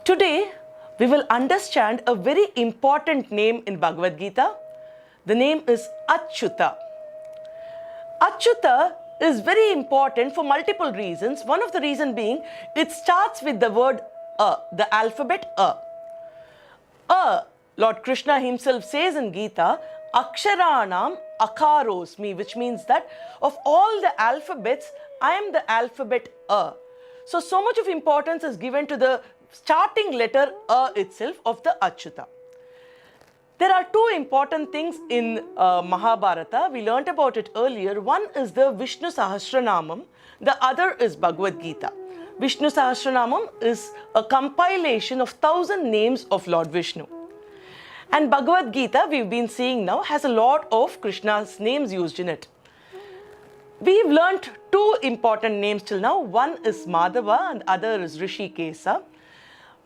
Today, we will understand a very important name in Bhagavad Gita. The name is Achyutha. Achutha is very important for multiple reasons. One of the reasons being, it starts with the word A, the alphabet A. A, Lord Krishna himself says in Gita, Aksharanam Akarosmi, which means that of all the alphabets, I am the alphabet A. So much of importance is given to the starting letter A itself of the Achyutha. There are two important things in Mahabharata. We learnt about it earlier. One is the Vishnu Sahasranamam. The other is Bhagavad Gita. Vishnu Sahasranamam is a compilation of 1,000 names of Lord Vishnu. And Bhagavad Gita, we've been seeing now, has a lot of Krishna's names used in it. We've learnt two important names till now. One is Madhava and other is Hrishkesha.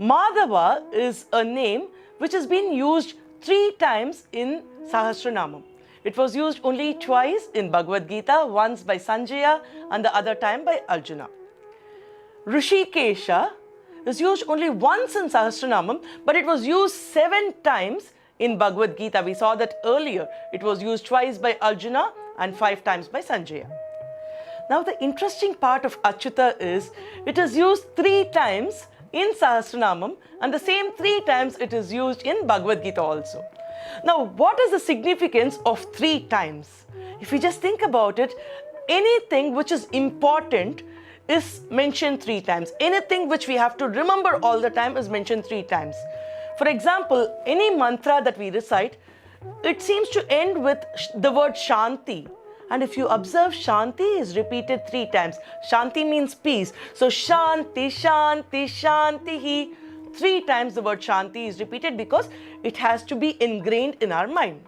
Madhava is a name which has been used 3 times in Sahasranamam. It was used only twice in Bhagavad Gita, once by Sanjaya and the other time by Arujna. Hrishkesha is used only once in Sahasranamam, but it was used 7 times in Bhagavad Gita. We saw that earlier. It was used twice by Arjuna and 5 times by Sanjaya. Now the interesting part of Achyutha is it is used 3 times in Sahasranamam and the same 3 times it is used in Bhagavad Gita also. Now what is the significance of 3 times? If you just think about it, anything which is important is mentioned 3 times. Anything which we have to remember all the time is mentioned 3 times. For example, any mantra that we recite, it seems to end with the word Shanti. And if you observe, Shanti is repeated 3 times. Shanti means peace. So Shanti, Shanti, Shanti. 3 times the word Shanti is repeated because it has to be ingrained in our mind.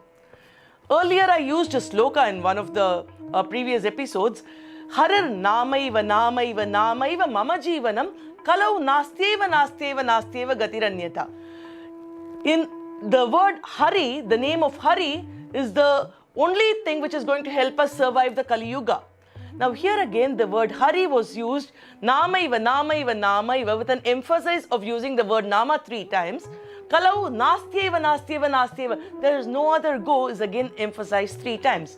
Earlier I used a sloka in one of the previous episodes. Harir namaiva namaiva namaiva mama jivanam kalau nastyeva nastyeva nastyeva gatiranyata. In the word Hari, the name of Hari is the only thing which is going to help us survive the Kali Yuga. Now here again the word Hari was used namaiva namaiva namaiva with an emphasis of using the word Nama 3 times. Kalau nastyeva nastyeva nastyeva, there is no other go is again emphasized 3 times.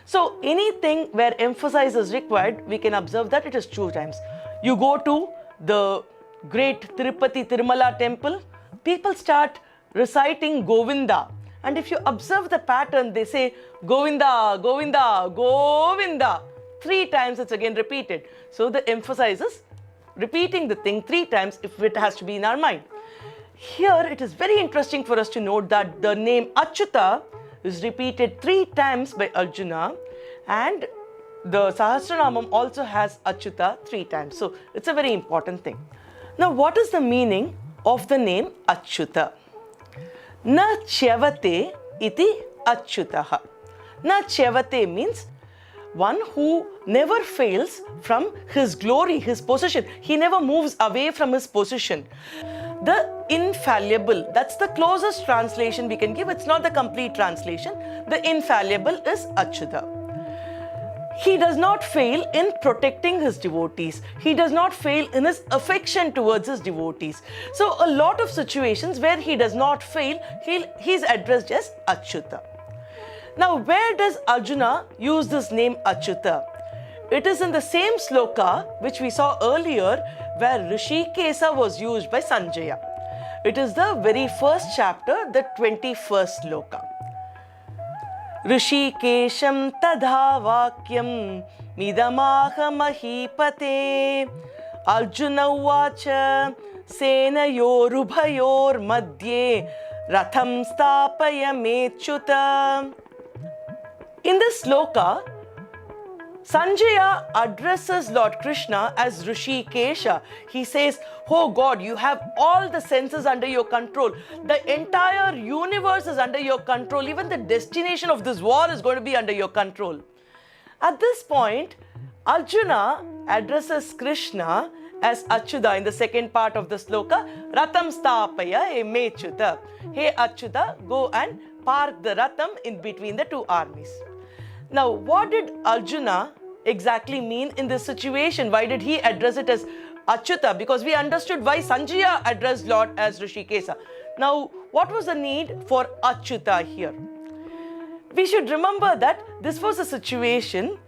So anything where emphasis is required, we can observe that it is 2 times. You go to the great Tirupati Tirumala temple, people start reciting Govinda. And if you observe the pattern, they say Govinda, Govinda, Govinda. 3 times it's again repeated. So the emphasis is repeating the thing 3 times if it has to be in our mind. Here it is very interesting for us to note that the name Achyutha is repeated 3 times by Arjuna and the Sahasranamam also has Achyutha 3 times. So it's a very important thing. Now what is the meaning of the name Achyutha? Na Chyavate iti Achyutaha. Na Chyavate means one who never fails from his glory, his position. He never moves away from his position. The infallible, that's the closest translation we can give. It's not the complete translation. The infallible is Achyutha. He does not fail in protecting his devotees. He does not fail in his affection towards his devotees. So a lot of situations where he does not fail, he's addressed as Achyutha. Now where does Arjuna use this name Achyutha? It is in the same sloka which we saw earlier where Hrishkesha was used by Sanjaya. It is the very first chapter, the 21st sloka. Hrishkesham tadha vakyam midamaha mahipate Arjuna uvacha senayorubhayor madhye ratham stapaya mechuta. In this sloka, Sanjaya addresses Lord Krishna as Hrishkesha. He says, oh God, you have all the senses under your control. The entire universe is under your control. Even the destination of this war is going to be under your control. At this point, Arjuna addresses Krishna as Achyutha in the second part of the sloka. Ratham stapaya mechuta. Hey Achyutha, go and park the Ratham in between the 2 armies. Now, what did Arjuna exactly mean in this situation? Why did he address it as Achyutha, because we understood why Sanjaya addressed Lord as Hrishkesha. Now, what was the need for Achyutha here? We should remember that this was a situation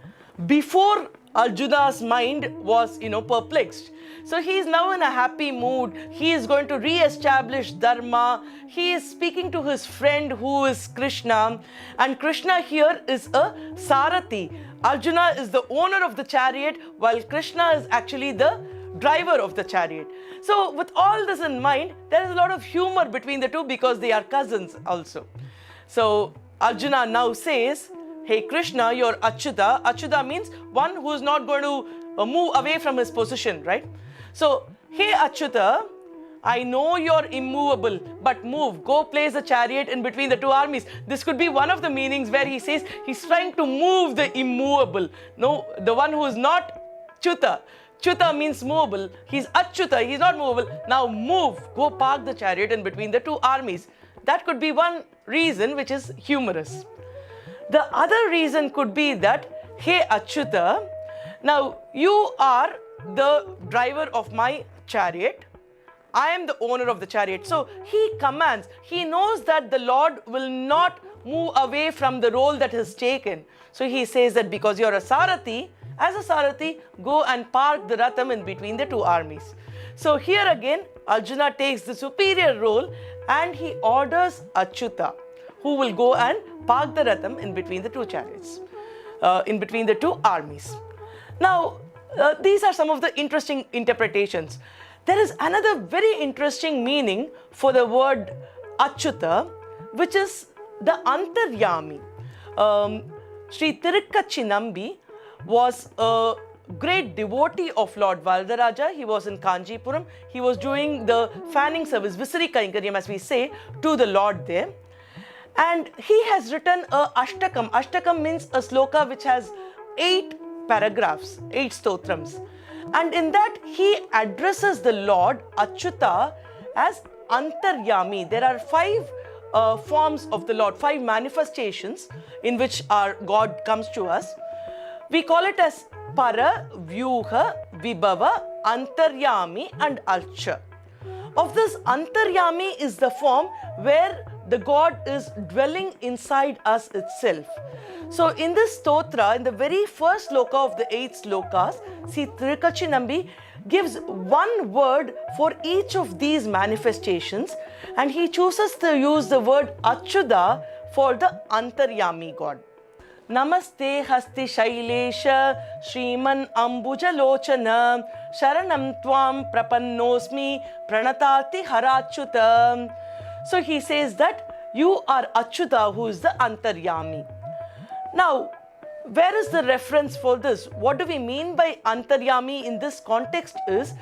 before Arjuna's mind was, perplexed. So he is now in a happy mood. He is going to re-establish Dharma. He is speaking to his friend who is Krishna. And Krishna here is a Sarathi. Arjuna is the owner of the chariot, while Krishna is actually the driver of the chariot. So with all this in mind, there is a lot of humor between the two because they are cousins also. So Arjuna now says, hey Krishna, you're Achyutha. Achyutha means one who is not going to move away from his position, right? So, hey Achyutha, I know you're immovable, but move, go place a chariot in between the two armies. This could be one of the meanings where he says he's trying to move the immovable. No, the one who is not Achyutha. Achyutha means movable. He's Achyutha, he's not movable. Now move, go park the chariot in between the two armies. That could be one reason which is humorous. The other reason could be that, hey Achyutha, now you are the driver of my chariot. I am the owner of the chariot. So he commands, he knows that the Lord will not move away from the role that is taken. So he says that because you're a Sarathi, as a Sarathi, go and park the Ratham in between the two armies. So here again, Arjuna takes the superior role and he orders Achyutha, who will go and park the Ratham in between the two chariots, in between the two armies. Now, these are some of the interesting interpretations. There is another very interesting meaning for the word Achyutha, which is the Antaryami. Sri Tirukkachi was a great devotee of Lord Valdaraja. He was in Kanjipuram. He was doing the fanning service, Visari Kainkaryam as we say, to the Lord there. And he has written a Ashtakam. Ashtakam means a sloka which has 8 paragraphs, 8 stotrams. And in that he addresses the Lord Achyutha as Antaryami. There are 5 forms of the Lord, 5 manifestations in which our God comes to us. We call it as Para, Vyuha, Vibhava, Antaryami and Archa. Of this, Antaryami is the form where the God is dwelling inside us itself. So in this stotra, in the very first sloka of the 8 slokas, Sri Tirukkachi gives one word for each of these manifestations, and he chooses to use the word Achyuta for the Antaryami God. Namaste Hasti Shailesha Shriman Ambuja Lochana Sharanam Tvam Prapannosmi Pranatarti Harachyuta. So he says that you are Achyuta, who is the Antaryami. Now, where is the reference for this? What do we mean by Antaryami in this context is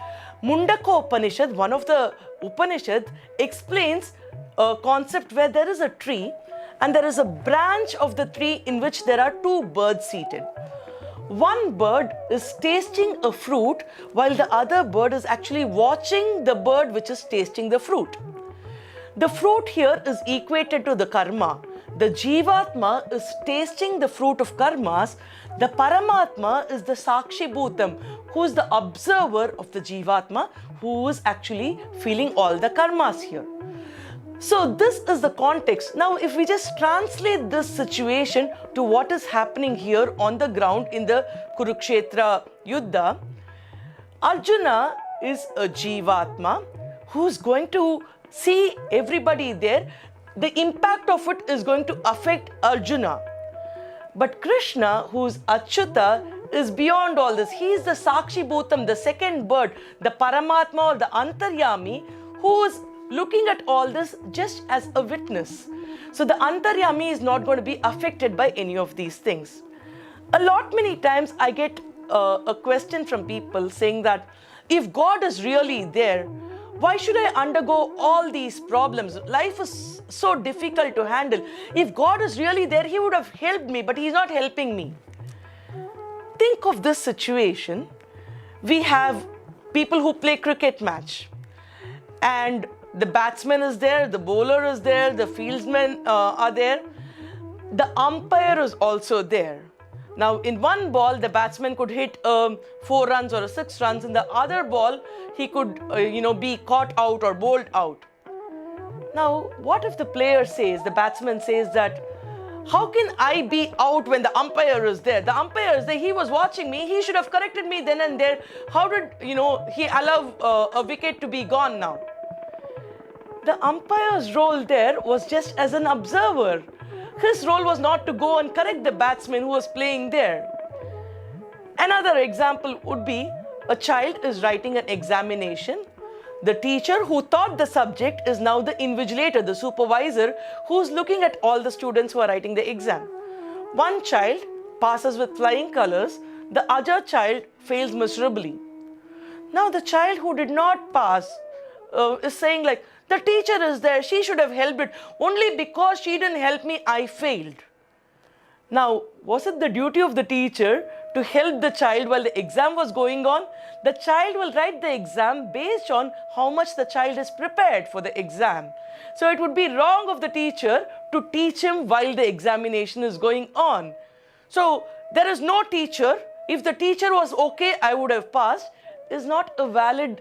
Mundaka Upanishad, one of the Upanishad, explains a concept where there is a tree and there is a branch of the tree in which there are 2 birds seated. One bird is tasting a fruit while the other bird is actually watching the bird which is tasting the fruit. The fruit here is equated to the karma. The Jivatma is tasting the fruit of karmas. The Paramatma is the Sakshi Bhutam, who is the observer of the Jivatma, who is actually feeling all the karmas here. So this is the context. Now, if we just translate this situation to what is happening here on the ground in the Kurukshetra Yuddha, Arjuna is a Jivatma who's going to see everybody there. The impact of it is going to affect Arjuna. But Krishna, who's Achyutha, is beyond all this. He is the Sakshi Bhutam, the second bird, the Paramatma or the Antaryami, who is looking at all this just as a witness. So the Antaryami is not going to be affected by any of these things. Many times I get a question from people saying that if God is really there, why should I undergo all these problems? Life is so difficult to handle. If God is really there, He would have helped me, but He's not helping me. Think of this situation. We have people who play cricket match, and the batsman is there, the bowler is there, the fieldsmen are there. The umpire is also there. Now, in one ball, the batsman could hit 4 runs or 6 runs. In the other ball, he could, be caught out or bowled out. Now, what if the player says, the batsman says that, how can I be out when the umpire is there? The umpire is there. He was watching me. He should have corrected me then and there. How did, he allow a wicket to be gone now? The umpire's role there was just as an observer. His role was not to go and correct the batsman who was playing there. Another example would be a child is writing an examination. The teacher who taught the subject is now the invigilator, the supervisor, who's looking at all the students who are writing the exam. One child passes with flying colors, the other child fails miserably. Now the child who did not pass is saying like, the teacher is there, she should have helped it. Only because she didn't help me, I failed. Now, was it the duty of the teacher to help the child while the exam was going on? The child will write the exam based on how much the child is prepared for the exam. So it would be wrong of the teacher to teach him while the examination is going on. So there is no teacher. If the teacher was okay, I would have passed, is not a valid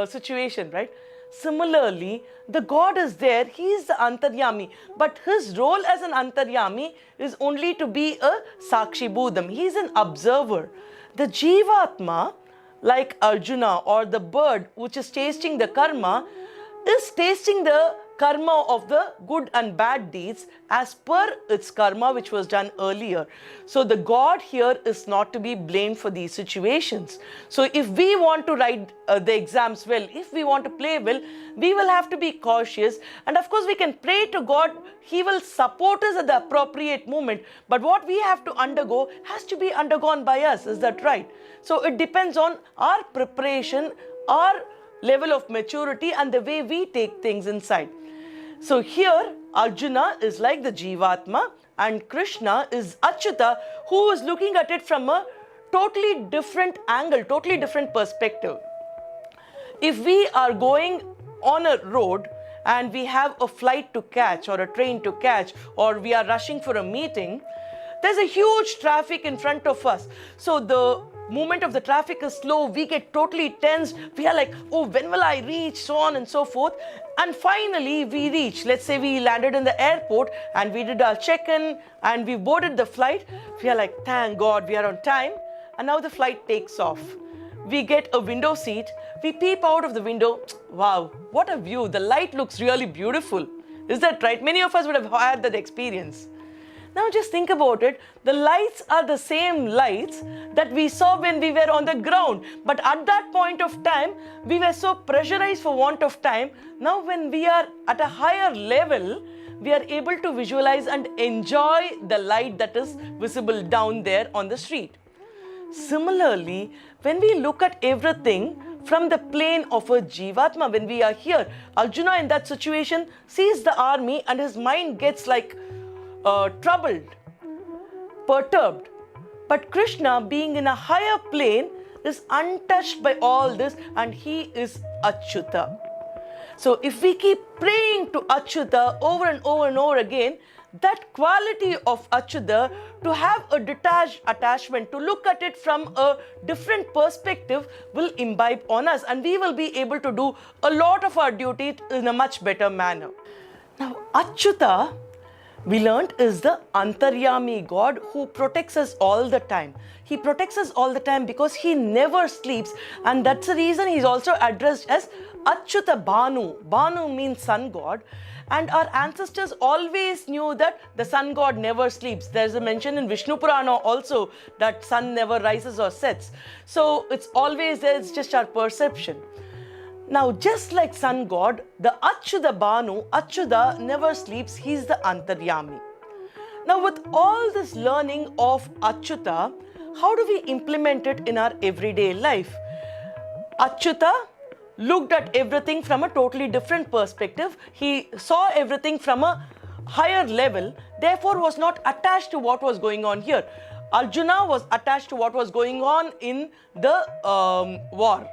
situation, right? Similarly, the God is there, he is the Antaryami, but his role as an Antaryami is only to be a Sakshi Bhudam. He is an observer. The Jivatma, like Arjuna or the bird which is tasting the karma, is tasting the karma of the good and bad deeds as per its karma which was done earlier. So the God here is not to be blamed for these situations. So if we want to write the exams well, if we want to play well, we will have to be cautious, and of course we can pray to God, he will support us at the appropriate moment, but what we have to undergo has to be undergone by us. Is that right? So it depends on our preparation, our level of maturity, and the way we take things inside. So here Arjuna is like the Jivatma and Krishna is Achyutha, who is looking at it from a totally different angle, totally different perspective. If we are going on a road and we have a flight to catch or a train to catch, or we are rushing for a meeting, there's a huge traffic in front of us. So the movement of the traffic is slow, we get totally tense, we are like, oh, when will I reach, so on and so forth. And finally we reach, let's say we landed in the airport and we did our check-in and we boarded the flight. We are like, thank God we are on time. And now the flight takes off. We get a window seat, we peep out of the window. Wow, what a view, the light looks really beautiful. Is that right? Many of us would have had that experience. Now just think about it, the lights are the same lights that we saw when we were on the ground. But at that point of time, we were so pressurized for want of time. Now when we are at a higher level, we are able to visualize and enjoy the light that is visible down there on the street. Similarly, when we look at everything from the plane of a Jivatma, when we are here, Arjuna in that situation sees the army and his mind gets like troubled, perturbed. But Krishna, being in a higher plane, is untouched by all this and he is Achyutha. So if we keep praying to Achyutha over and over and over again, that quality of Achyutha, to have a detached attachment, to look at it from a different perspective, will imbibe on us and we will be able to do a lot of our duty in a much better manner. Now Achyutha, we learned, is the Antaryami God who protects us all the time. He protects us all the time because he never sleeps, and that's the reason he's also addressed as Achyutha Bhanu. Bhanu means sun god, and our ancestors always knew that the sun god never sleeps. There's a mention in Vishnu Purana also that sun never rises or sets. So it's always there, it's just our perception. Now, just like sun god, the Achyutha Bhanu, Achyutha never sleeps, he's the Antaryami. Now, with all this learning of Achyutha, how do we implement it in our everyday life? Achyutha looked at everything from a totally different perspective. He saw everything from a higher level, therefore was not attached to what was going on here. Arjuna was attached to what was going on in the war.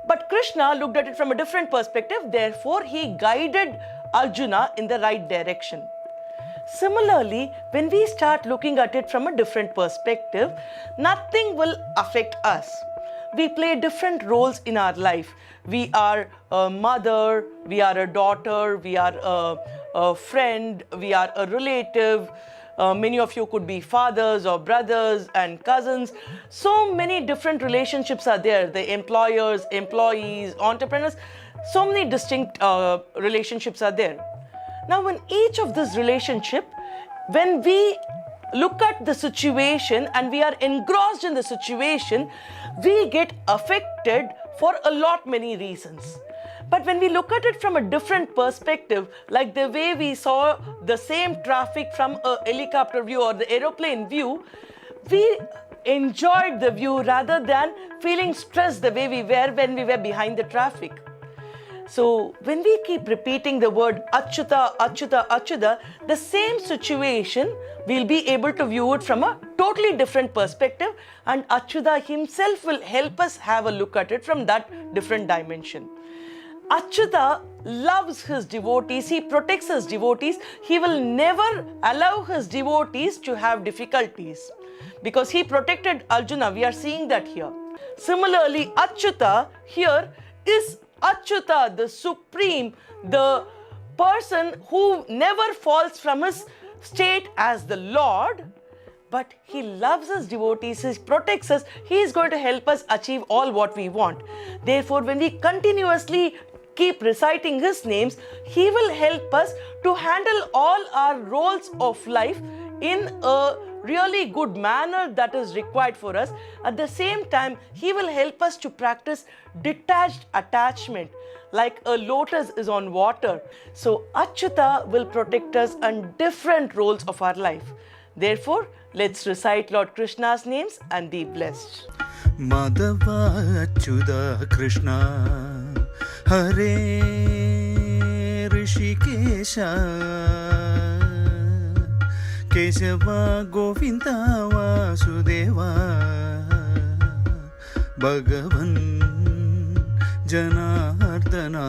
But Krishna looked at it from a different perspective, therefore he guided Arjuna in the right direction. Similarly, when we start looking at it from a different perspective, nothing will affect us. We play different roles in our life. We are a mother, we are a daughter, we are a friend, we are a relative. Many of you could be fathers or brothers and cousins. So many different relationships are there. The employers, employees, entrepreneurs, so many distinct relationships are there. Now, in each of this relationship, when we look at the situation and we are engrossed in the situation, we get affected for a lot many reasons. But when we look at it from a different perspective, like the way we saw the same traffic from a helicopter view or the aeroplane view, we enjoyed the view rather than feeling stressed the way we were when we were behind the traffic. So when we keep repeating the word Achyutha, Achyutha, Achutha, the same situation, we'll be able to view it from a totally different perspective, and Achyutha himself will help us have a look at it from that different dimension. Achyutha loves his devotees, he protects his devotees, he will never allow his devotees to have difficulties. Because he protected Arjuna, we are seeing that here. Similarly, Achyutha here is Achutha, the supreme, the person who never falls from his state as the Lord, but he loves his devotees, he protects us, he is going to help us achieve all what we want. Therefore, when we continuously keep reciting his names, he will help us to handle all our roles of life in a really good manner that is required for us. At the same time, he will help us to practice detached attachment, like a lotus is on water. So Achyutha will protect us on different roles of our life. Therefore, let's recite Lord Krishna's names and be blessed. Madhava Achyutha Krishna Hare Hrishkesha Keshava Govinda Vasudeva Bhagavan Janardana